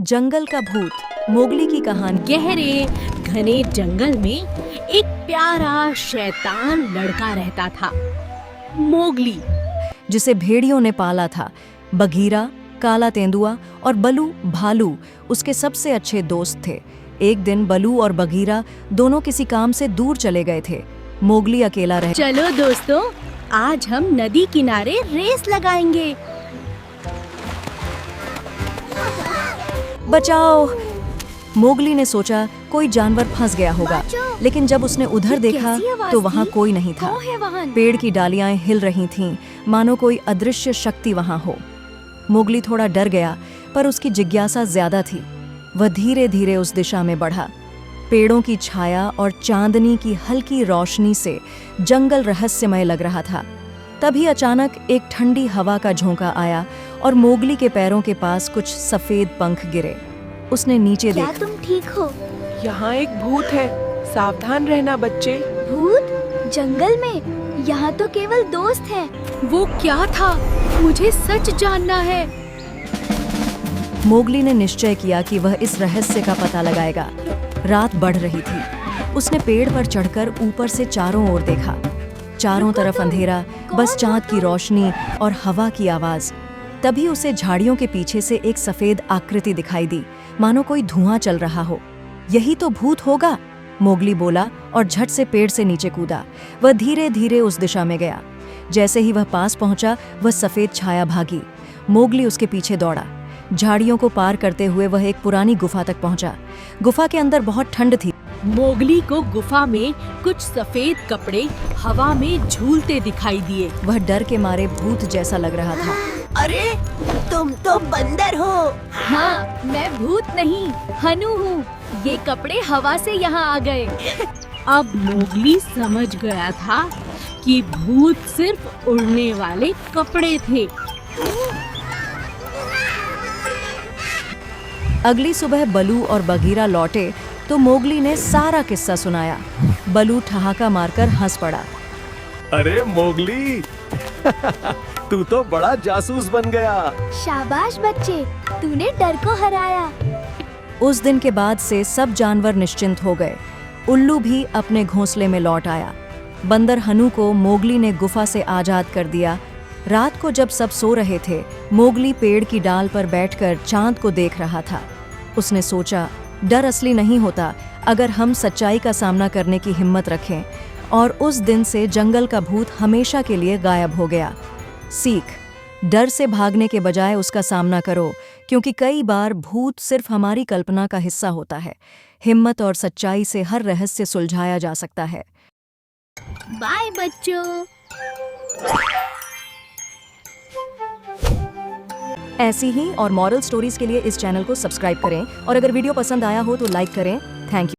जंगल का भूत मोगली की कहानी। गहरे घने जंगल में एक प्यारा शैतान लड़का रहता था, मोगली। जिसे भेड़ियों ने पाला था। बघीरा, काला तेंदुआ और बलू भालू उसके सबसे अच्छे दोस्त थे। एक दिन बलू और बघीरा दोनों किसी काम से दूर चले गए थे। मोगली अकेला रह। चलो दोस्तों, आज हम नदी किनारे रेस लगाएंगे। बचाओ! मोगली ने सोचा कोई जानवर फंस गया होगा, लेकिन जब उसने उधर देखा तो वहाँ कोई नहीं था। पेड़ की डालियां हिल रही थीं, मानो कोई अदृश्य शक्ति वहाँ हो। मोगली थोड़ा डर गया, पर उसकी जिज्ञासा ज्यादा थी। वह धीरे धीरे उस दिशा में बढ़ा। पेड़ों की छाया और चांदनी की हल्की रोशनी से जंगल रहस्यमय लग रहा था। तभी अचानक एक ठंडी हवा का झोंका आया और मोगली के पैरों के पास कुछ सफेद पंख गिरे। उसने नीचे देखा। क्या तुम ठीक हो? यहाँ एक भूत है, सावधान रहना बच्चे। भूत? जंगल में? यहाँ तो केवल दोस्त हैं। वो क्या था? मुझे सच जानना है। मोगली ने निश्चय किया कि वह इस रहस्य का पता लगाएगा। रात बढ़ रही थी। उसने पेड़ पर चढ़कर ऊपर से चारों ओर देखा। चारों तरफ अंधेरा, बस चांद की रोशनी और हवा की आवाज। तभी उसे झाड़ियों के पीछे से एक सफेद आकृति दिखाई दी, मानो कोई धुआं चल रहा हो। यही तो भूत होगा, मोगली बोला और झट से पेड़ से नीचे कूदा। वह धीरे धीरे उस दिशा में गया। जैसे ही वह पास पहुंचा, वह सफेद छाया भागी। मोगली उसके पीछे दौड़ा। झाड़ियों को पार करते हुए वह एक पुरानी गुफा तक पहुंचा। गुफा के अंदर बहुत ठंड थी। मोगली को गुफा में कुछ सफेद कपड़े हवा में झूलते दिखाई दिए। वह डर के मारे भूत जैसा लग रहा था। अरे तुम तो बंदर हो। हाँ, मैं भूत नहीं, हनु हूँ। ये कपड़े हवा से यहाँ आ गए। अब मोगली समझ गया था कि भूत सिर्फ उड़ने वाले कपड़े थे। अगली सुबह बलू और बघीरा लौटे तो मोगली ने सारा किस्सा सुनाया। बलू ठहाका मारकर हंस पड़ा। अरे मोगली, तू तो बड़ा जासूस बन गया। शाबाश बच्चे, तूने डर को हराया। उस दिन के बाद से सब जानवर निश्चिंत हो गए। उल्लू भी अपने घोंसले में लौट आया। बंदर हनु को मोगली ने गुफा से आजाद कर दिया। रात को जब सब सो रहे थे, मोगली पेड़ की डाल पर बैठकर चांद को देख रहा था। उसने सोचा, डर असली नहीं होता अगर हम सच्चाई का सामना करने की हिम्मत रखें। और उस दिन से जंगल का भूत हमेशा के लिए गायब हो गया। सीख: डर से भागने के बजाय उसका सामना करो, क्योंकि कई बार भूत सिर्फ हमारी कल्पना का हिस्सा होता है। हिम्मत और सच्चाई से हर रहस्य सुलझाया जा सकता है। बाय बच्चों। ऐसी ही और मॉरल स्टोरीज के लिए इस चैनल को सब्सक्राइब करें और अगर वीडियो पसंद आया हो तो लाइक करें। Thank you.